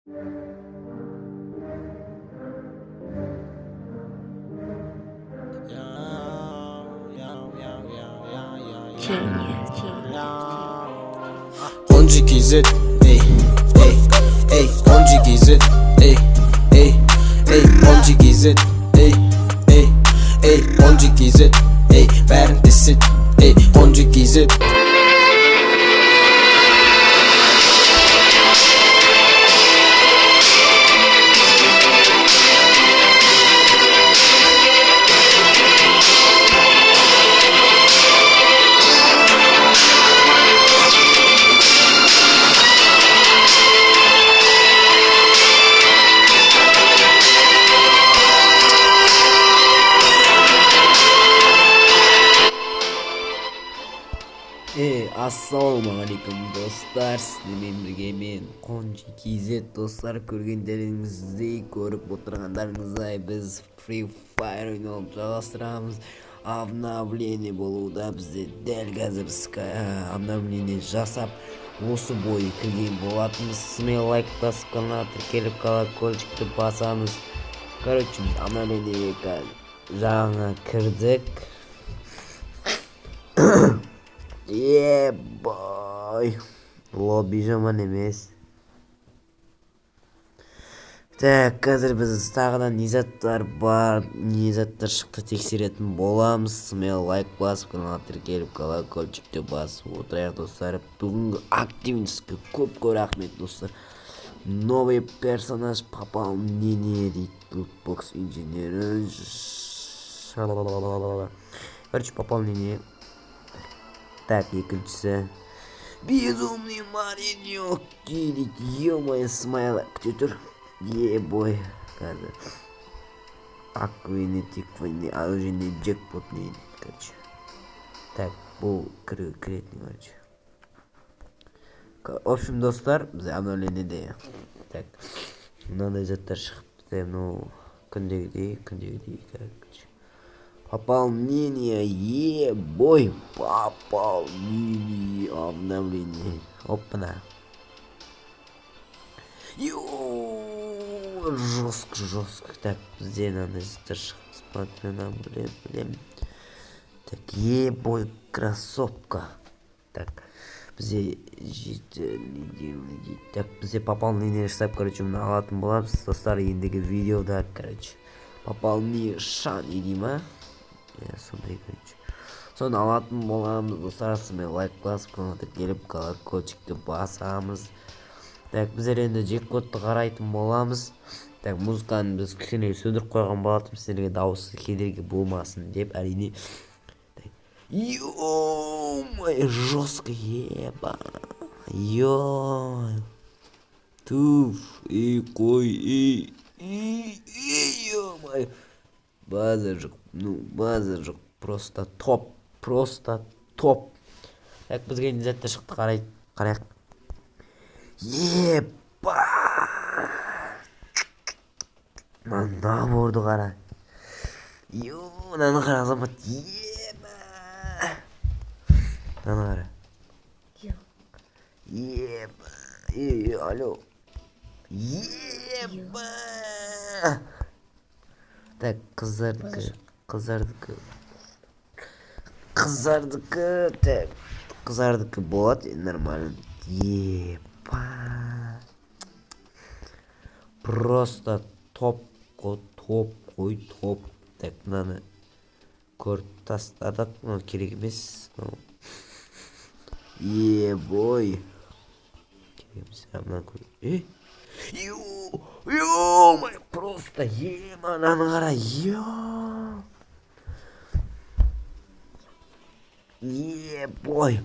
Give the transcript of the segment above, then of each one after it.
Onde quiser, ei, ei, ei, onde quiser, ei, ei, ei, onde quiser, ei, ei, ei, onde quiser, ei, bären desin, ei, onde quiser. Ассалаумағалейкум достар, сіздермен бірге мен Қонжи KZ достар. Көргендеріңіздей, көріп отырғандарыңыздай біз Free Fire ойнап жалғастырамыз. Обновление болуда, бізде дәл қазір обновление жасап осы бойы кірген болатынбыз. Сізмен лайк басып каналға тіркеліп колокольчикті басамыз. Короче, біз обновлениеге жаңа кірдік. Бой, лобби жаман емес. Так, қазір біз тағыдан не заттар бар, не заттар шықты тексеретін боламыз. Сізмен лайк басып каналға тіркеліп колокольчикті басып отырайық достар. Бүгінгі активностьке көп рахмет достар. Новый персонаж пополнение дейді. Лутбокс инженері. Короче, пополнение. Так, екіншісі безумный маринёк келик, ё-моё, смайлы күте тұр. Бой, қазір аквейне теквейне, а уже не джекпот не, короче. Так, бұл кіретін, короче. В общем, достар, біз обновлениеде. Так, мынандай заттар шығыпты, ну, күндегідей, короче. Пополнение, бой, пополнение, обновление. Опа-на. Жестко. Так, бізде мынандай заттар шығып, смотрю, блин. Так, бой, кроссовка. Так, бізде так, бізде пополнение жасап, короче, мұны алатын боламыз. Достар, ендігі видеода, короче, пополнение шан едейма. Сондай, короче. Соны алатын боламыз. Достар, сізмен лайк басып, каналға келіп колокольчикті басамыз. Так, біздер енді джекпотты қарайтын боламыз. Так, музыканы біз кішкене сөндіріп қойған болатым, сіздерге дауысы кедергі болмасын деп, әрине. Ё-моё, жестко, еба. Ё-моё. Туф, қой, ё-моё. База жоқ, просто топ. Так, бізге не зәтті шықты, қарайық. Еба! Мына борды қара. Мынаны қара, азамат, еба! Мынаны қара. Еба! Алло. Еба! Так, қыздардікі, так, қыздардікі болады, нормально. Еба! Просто топ. Так, мынаны көріп тастадық, мынау керек емес. Бой. Керек емес, мынаны көріп. Ё-моё, просто мынаны қара, бой.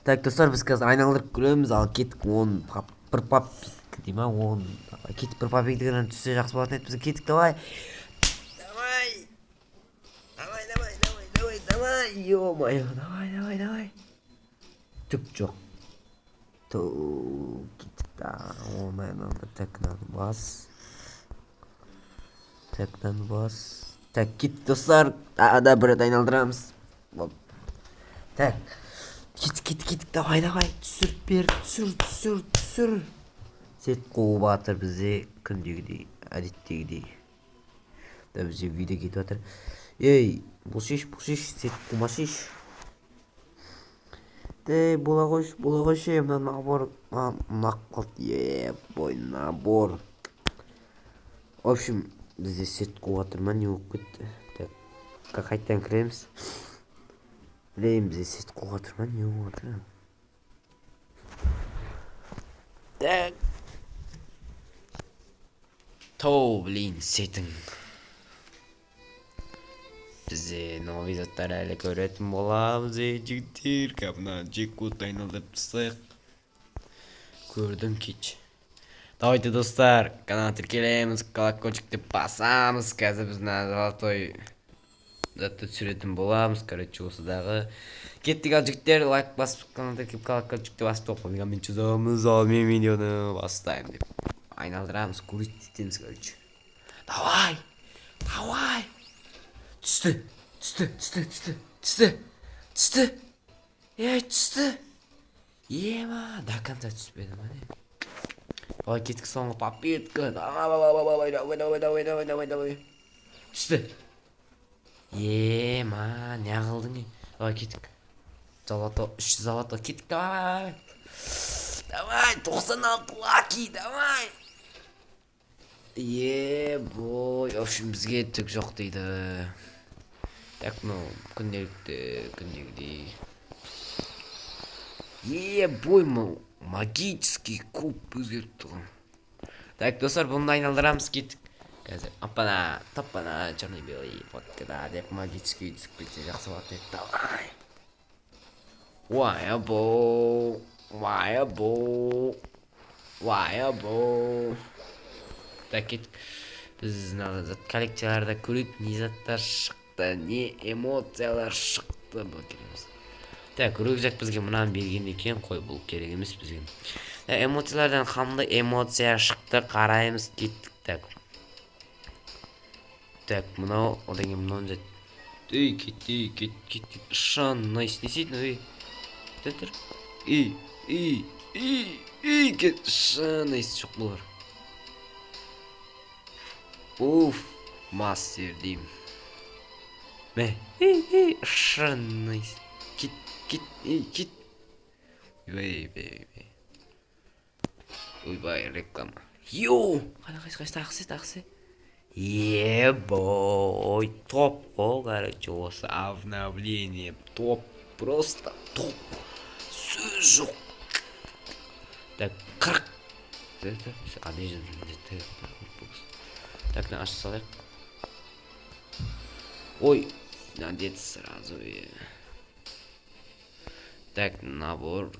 Так, достар, біз қазір айналдырып көреміз, ал кеттік бір папик дейма, кеттік бір папикдігінен түссе жақсы болатын еді. Біз кеттік, давай. Ё-моё, давай. Түк жоқ. Кеттік та, ойнайнанды, тәкінаны бас. Так, кеттік, достар, да бір айналдырамыз. Так, кеттік, давай, түсір. сет қуып жатыр бізде күндегідей әдеттегідей. Да бізде видео кетіп жатыр. Ей, бұл шеш сет қума шеш. Бола қойшы, мына набор ұнақ қалды. Бой набор. В общем, бізде сет қуып жатыр ма, не болып кетті. Так, қайттан кіреміз. Білеймін, бізде сет қуып жатыр ма, не болып жатыр. Так. Тоу, блин, сетің. Бізде новый заттар әлі көретін боламыз, жігіттер. Мына джекпот айналдырып тастайық. Көрдім кеш. Давайте, достар, канал тіркелеміз, колокольчикті басамыз. Қазір біз золотой затты түсіретін боламыз. Короче, осыдағы. Кеттік, ал жігіттер, лайк басып, канал тіркеп, колокольчикті басып тоқылған мен чүзамыз. Ал мен видеоны бастайым деп айналдырамыз, көріп етеміз, короче. Давай! Түсті! Түсті! Ема, до конца түспеді ма не? Давай, кеттік соңғы попытка. Давай. Түсті! Ема, не қылдың? Давай, кеттік. Золото, 300 золото, кеттік, давай! Давай, 96 лаки, давай! Бой, в общем, бізге түк жоқ дейді. Так, ну, күндегідей. Бой, магический куб өзгеріп тұғын. Так, достар, бұны айналдырамыз, кеттік. Қазір, апана, таппана, черный-белый фоткада деп магический түсіп кетсе жақсы болады. Давай! Так, кеттік. Біз коллекцияларда көріп, не заттар шықты, не эмоциялар шықты, бұл кереміз. Так, рюкзак бізге мұнан берген екен, қой, бұл керек емес бізге. Эмоциялардан қандай эмоция шықты, қараймыз, кеттік. Так, мұнау, одан кейін мұнауын зат. Кеттік. Шан, найс, не сейдің, ой. Тұр. Кет, шан, найс, жоқ болар. Уф, мастер дейм. Мә, шан, найс. Кет. Ойбай, реклама. Йоу, қайсы, тақсы. Бой, топ, короче, осы обновление. Топ, просто топ. Сөз жоқ. Так, 40. Так, наш салек. Ой, надеть сразу. Так, набор.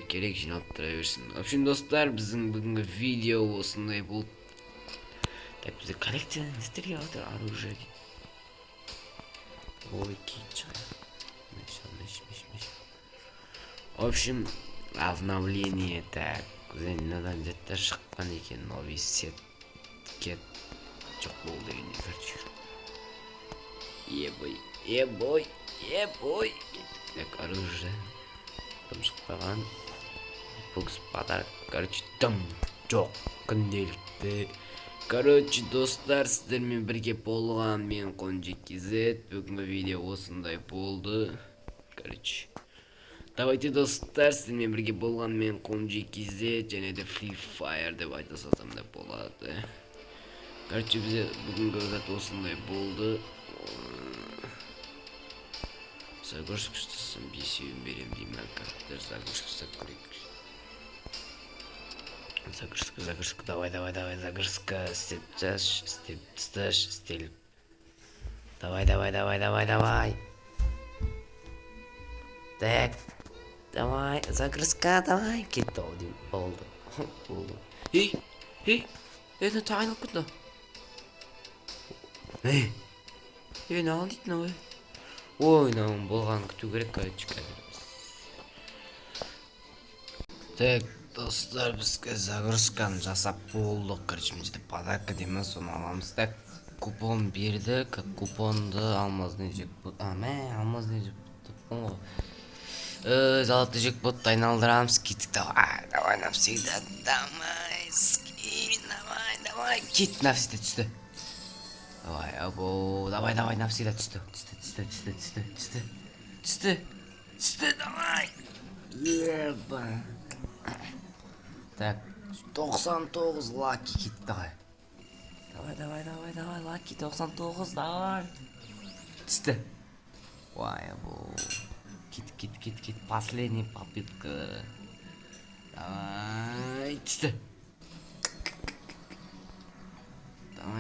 Керек жинап тұра берсін. В общем, достар, біздің бүгінгі видео осындай болды. Так, бізде коллекцияны нестерге отыр, оружие. Ой, кит шығай. В общем, обновление. Так, зәннадан зәттер шыққан екен. Новый сет. Кет. Жоқ болды ене, короче. Ебой. Так, оружие. Там шықпаған. Бокс подарок. Короче, там жоқ. Күнделікті. Короче, достар, сіздермен бірге болған мен Конжи-KZ. Бүгінгі видео осындай болды. Короче, давайте, достар, сіздермен бірге болған мен Конжи-KZ және де Free Fire деп айта салсам да болады. Короче, бізде бүгінгі зат осындай болды. Загрузкасын бесеуін берем деймін, картер загрузкасы көрек. Загрузка, давай, загрузка, стель. Давай. Так, давай, загрузка, давай. Кетті ау деймін, болды. Ей, это айналып кетті. Не ал дейтін ау. Ой, мынауың болған күту керек, короче, қазір. Так, достар, бізге загрузканы жасап болдық. Короче, мен жерде подарка деймін, соны аламыз. Так, купон берді, купонды алмазный жек. Алмазный жек. Золотой джекпот айналдырамыз. Кеттік, давай, давай, навсегда, давай, скинь, давай, давай, кет, навсегда түсті. Давай, або, давай, давай, навсегда түсті, түсті, давай. Еба. Так, 99 лаки кетті, давай. Давай, лаки, 99, давай. Түсті. Ой, або. Кит, последний попытка. Давай, түсті.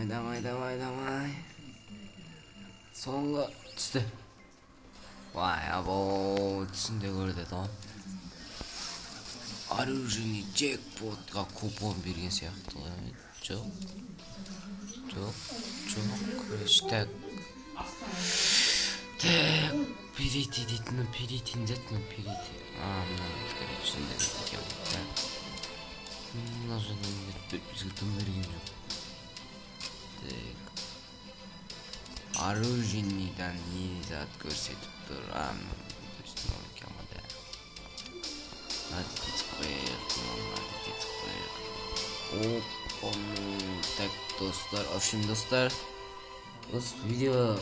Давай. Соңғы түсті. Вай, або, түсінде көрді, там. Оружие джекпотқа купон берген сияқты. Жоқ. Так. Перейти дейтін, перейти. Короче, сонда дейтін. Мына жаны бізге тым берген жоқ. Так. Оружиедан не зат көрсетіп тұр. То есть, ну, кемада. Надо кетіп қояйық. Так, достар. В общем, достар. Осы видео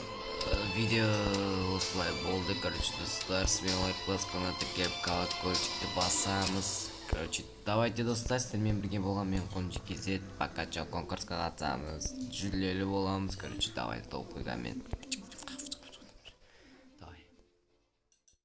осылай болды. Короче, достар, с вами лайк басып, қанатты келіп колокольчикті басамыз. Короче, давайте, достар, сіздермен бірге болған мен Конжи.kz. Пока конкурсқа қатысамыз. Жүлделі боламыз. Короче, давай, топ қойған мен.